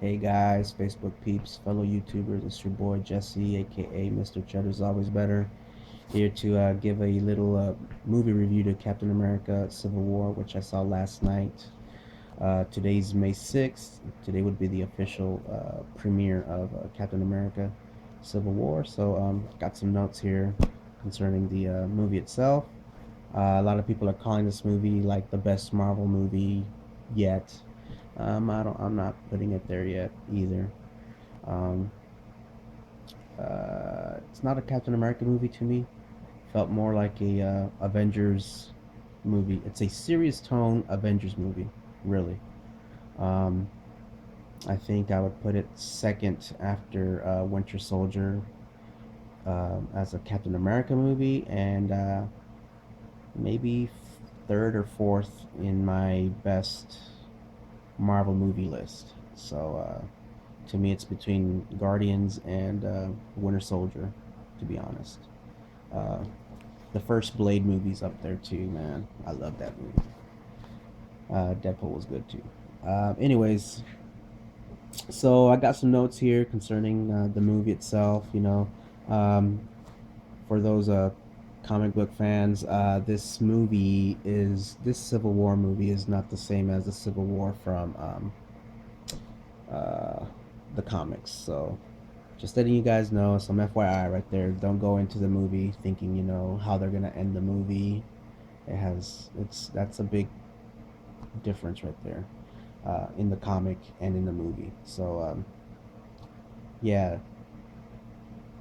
Hey guys, Facebook peeps, fellow YouTubers, it's your boy Jesse, aka Mr. Cheddar's Always Better, here to give a little movie review to Captain America Civil War, which I saw last night. Today's May 6th. Today would be the official premiere of Captain America Civil War. So, got some notes here concerning the movie itself. A lot of people are calling this movie like the best Marvel movie yet. I'm not putting it there yet either. Um, it's not a Captain America movie to me. Felt more like a Avengers movie. It's a serious tone Avengers movie, really. Um, I think I would put it second after Winter Soldier as a Captain America movie, and maybe third or fourth in my best Marvel movie list. So to me, it's between Guardians and Winter Soldier, to be honest. Uh, the first Blade movie's up there too, man. I love that movie. Deadpool was good too. Anyways, so I got some notes here concerning the movie itself. Um, for those comic book fans, this Civil War movie is not the same as the Civil War from uh, the comics. So just letting you guys know, some FYI right there. Don't go into the movie thinking you know how they're gonna end the movie. That's a big difference right there in the comic and in the movie. So yeah,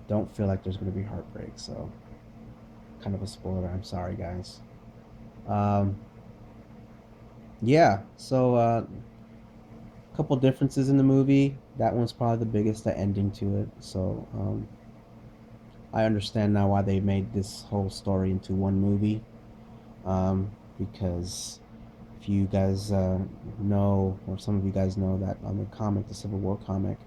don't feel like there's gonna be heartbreak. So kind of a spoiler. I'm sorry, guys. Um, yeah. So a couple differences in the movie. That one's probably the biggest, the ending to it. So I understand now why they made this whole story into one movie. Because if you guys know, or some of you guys know, that on the comic, the Civil War comic,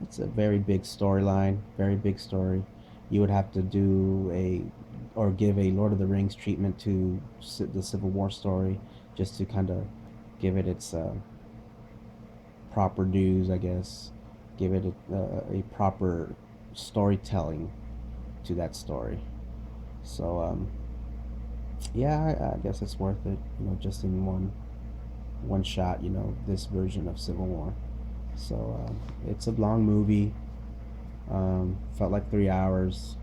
it's a very big storyline, very big story. You would have to do or give a Lord of the Rings treatment to the Civil War story, just to kind of give it its proper dues, I guess. Give it a proper storytelling to that story. So yeah, I guess it's worth it. Just in one shot. This version of Civil War. So it's a long movie. Felt like 3 hours.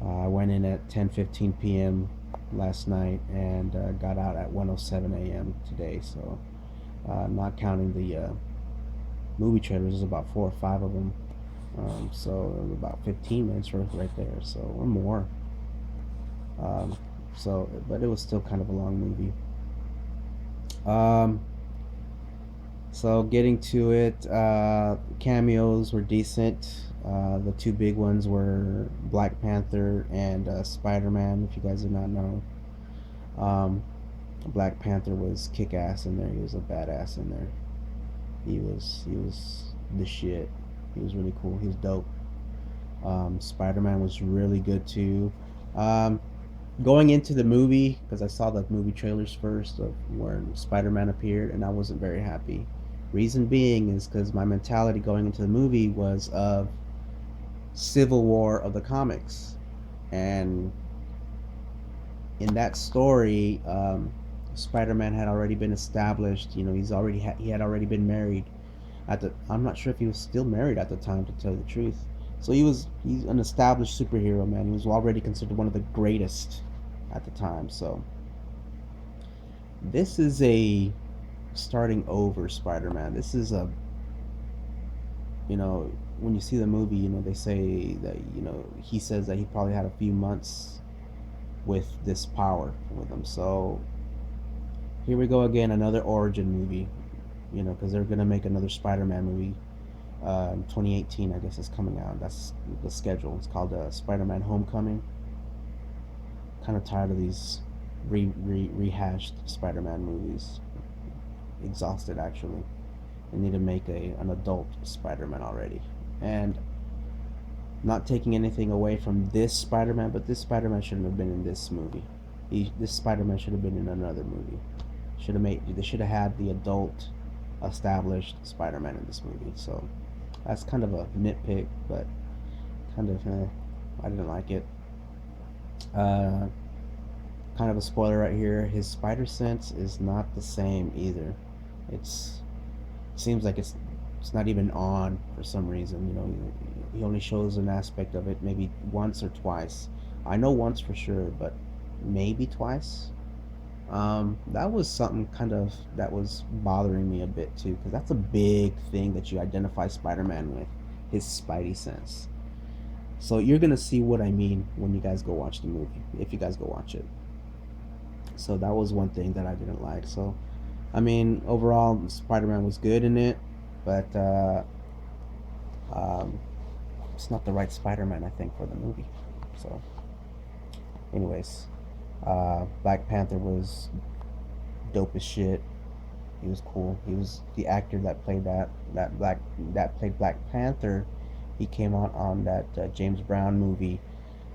I went in at 10:15 p.m. last night and got out at 1:07 a.m. today. So not counting the movie trailers, there's about four or five of them. So about 15 minutes worth right there. So or more. Um, but it was still kind of a long movie. Um, So getting to it, cameos were decent. The two big ones were Black Panther and Spider-Man. If you guys did not know, um, Black Panther was kick-ass in there. He was a badass in there. He was the shit. He was really cool. He was dope. Spider-Man was really good too. Um, Going into the movie, because I saw the movie trailers first of where Spider-Man appeared, and I wasn't very happy. Reason being is because my mentality going into the movie was of Civil War of the comics, and in that story, Spider-Man had already been established. He had already been married. I'm not sure if he was still married at the time, to tell you the truth. So he's an established superhero, man. He was already considered one of the greatest at the time. So this is a starting over Spider-Man. This is when you see the movie, they say that, he says that he probably had a few months with this power with him. So here we go again, another origin movie, because they're going to make another Spider-Man movie in 2018, I guess, is coming out. That's the schedule. It's called Spider-Man Homecoming. Kind of tired of these rehashed Spider-Man movies. Exhausted, actually. They need to make an adult Spider-Man already. And not taking anything away from this Spider-Man, but this Spider-Man shouldn't have been in this movie. This Spider-Man should have been in another movie. They should have had the adult established Spider-Man in this movie. So that's kind of a nitpick, but kind of I didn't like it. Uh, Kind of a spoiler right here. His spider sense is not the same either. It's it seems like it's not even on for some reason. You know, he only shows an aspect of it maybe once or twice. I know once for sure, but maybe twice. That was something kind of that was bothering me a bit too, because that's a big thing that you identify Spider-Man with, his Spidey sense. So you're gonna see what I mean when you guys go watch the movie, if you guys go watch it. So that was one thing that I didn't like. So I mean, overall, Spider-Man was good in it, but um, it's not the right Spider-Man, I think, for the movie. So, anyways, Black Panther was dope as shit. He was cool. He was the actor that played that played Black Panther. He came out on that James Brown movie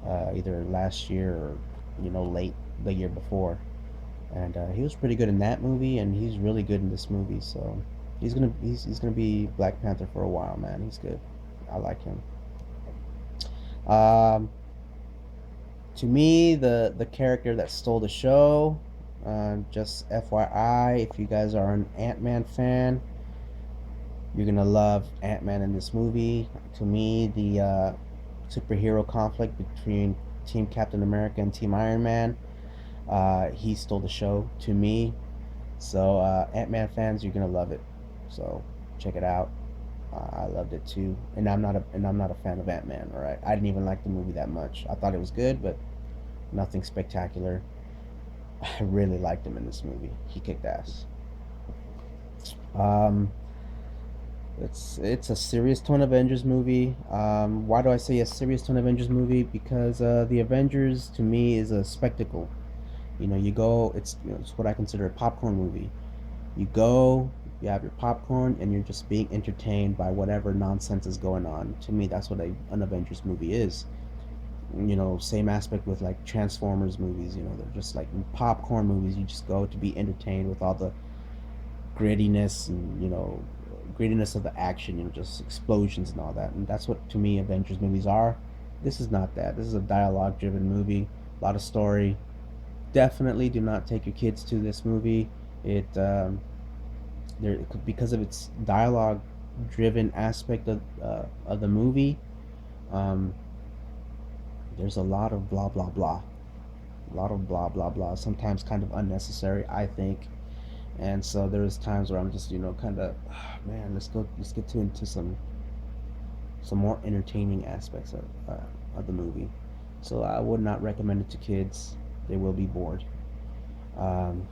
either last year or late the year before, and he was pretty good in that movie, and he's really good in this movie. So he's gonna be Black Panther for a while, man. He's good. I like him. Um, to me, the character that stole the show. Just FYI, if you guys are an Ant Man fan, you're gonna love Ant Man in this movie. To me, the superhero conflict between Team Captain America and Team Iron Man, he stole the show to me. So Ant Man fans, you're gonna love it. So check it out. I loved it too, and I'm not a fan of Ant Man. All right, I didn't even like the movie that much. I thought it was good, but nothing spectacular. I really liked him in this movie. He kicked ass. Um, it's a serious tone Avengers movie. Why do I say a serious tone Avengers movie? Because the Avengers to me is a spectacle. You know, you go. It's what I consider a popcorn movie. You go, you have your popcorn, and you're just being entertained by whatever nonsense is going on. To me, that's what an Avengers movie is. Same aspect with like Transformers movies. They're just like popcorn movies. You just go to be entertained with all the grittiness and grittiness of the action. Just explosions and all that. And that's what to me Avengers movies are. This is not that. This is a dialogue-driven movie. A lot of story. Definitely do not take your kids to this movie. It there because of its dialogue driven aspect of the movie. um, there's a lot of blah blah blah, a lot of blah blah blah, sometimes kind of unnecessary, I think. And so there's times where I'm just kind of, man, let's get to into some more entertaining aspects of the movie. So I would not recommend it to kids. They will be bored. um,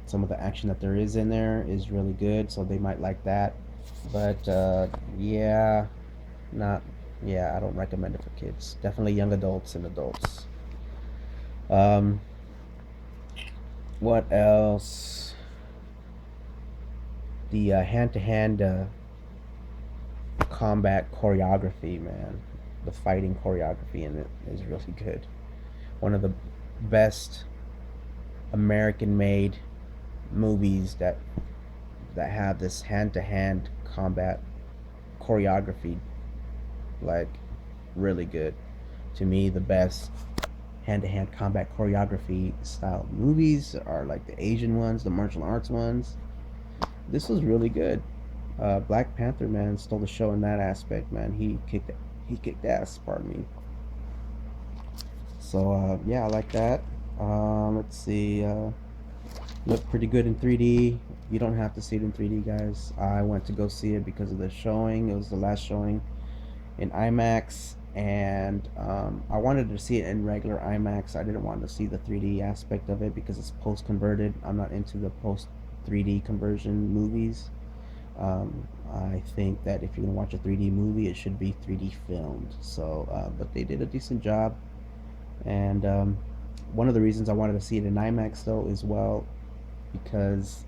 some of the action that there is in there is really good, so they might like that. But yeah, not yeah, I don't recommend it for kids. Definitely young adults and adults. Um, what else? The hand-to-hand combat choreography, man. The fighting choreography in it is really good. One of the best American-made movies that have this hand-to-hand combat choreography, like, really good. To me, the best hand-to-hand combat choreography style movies are like the Asian ones, the martial arts ones. This was really good. Black Panther, man, stole the show in that aspect, man. He kicked ass. Pardon me. So yeah, I like that. Let's see. Looked pretty good in 3D. You don't have to see it in 3D, guys. I went to go see it because of the showing. It was the last showing in IMAX, and I wanted to see it in regular IMAX. I didn't want to see the 3D aspect of it because it's post converted. I'm not into the post 3D conversion movies. I think that if you're gonna watch a 3D movie, it should be 3D filmed. So, but they did a decent job, and one of the reasons I wanted to see it in IMAX though is, well, because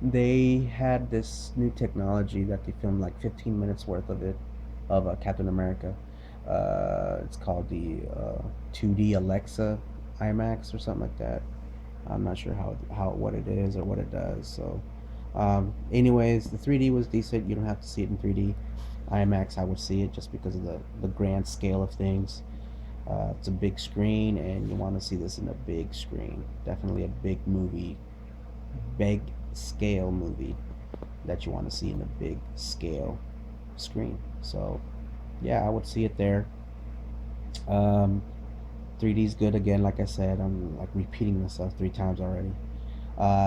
they had this new technology that they filmed like 15 minutes worth of it, of Captain America. It's called the 2D Alexa IMAX or something like that. I'm not sure how what it is or what it does. So Anyways, the 3D was decent. You don't have to see it in 3D. IMAX, I would see it just because of the grand scale of things. It's a big screen, and you want to see this in a big screen. Definitely a big movie, big scale movie that you want to see in a big scale screen. So, yeah, I would see it there. Um, 3D is good again. Like I said, I'm like repeating myself 3 times already.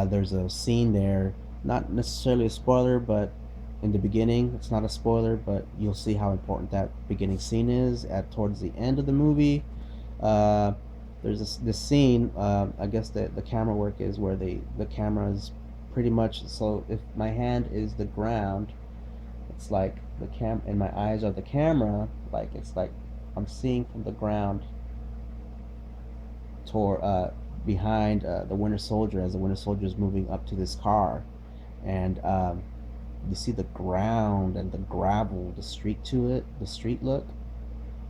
There's a scene there, not necessarily a spoiler, but in the beginning, it's not a spoiler, but you'll see how important that beginning scene is at towards the end of the movie. Uh, there's this scene. I guess the camera work is where the camera is pretty much, so if my hand is the ground, it's like the cam and my eyes are the camera. Like it's like I'm seeing from the ground toward behind the Winter Soldier as the Winter Soldier is moving up to this car, and you see the ground and the gravel, the street to it, the street look,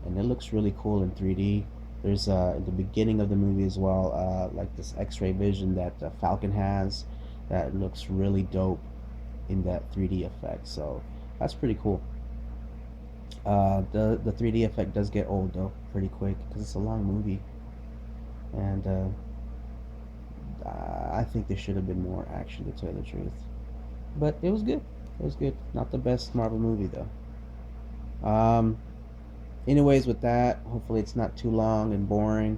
and it looks really cool in 3D. There's in the beginning of the movie as well, like this X-ray vision that Falcon has, that looks really dope in that 3D effect. So that's pretty cool. The 3D effect does get old though pretty quick because it's a long movie, and I think there should have been more action to tell the truth. But it was good. It was good. Not the best Marvel movie though. Um, anyways, with that, hopefully it's not too long and boring.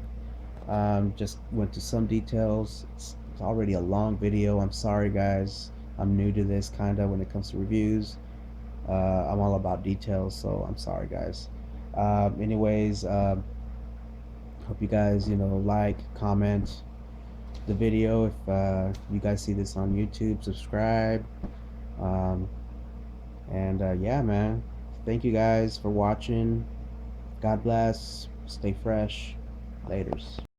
Just went to some details. It's already a long video. I'm sorry, guys. I'm new to this kind of when it comes to reviews. I'm all about details, so I'm sorry, guys. Anyways, hope you guys, like, comment the video. If you guys see this on YouTube, subscribe. Um, and yeah, man. Thank you guys for watching. God bless. Stay fresh. Laters.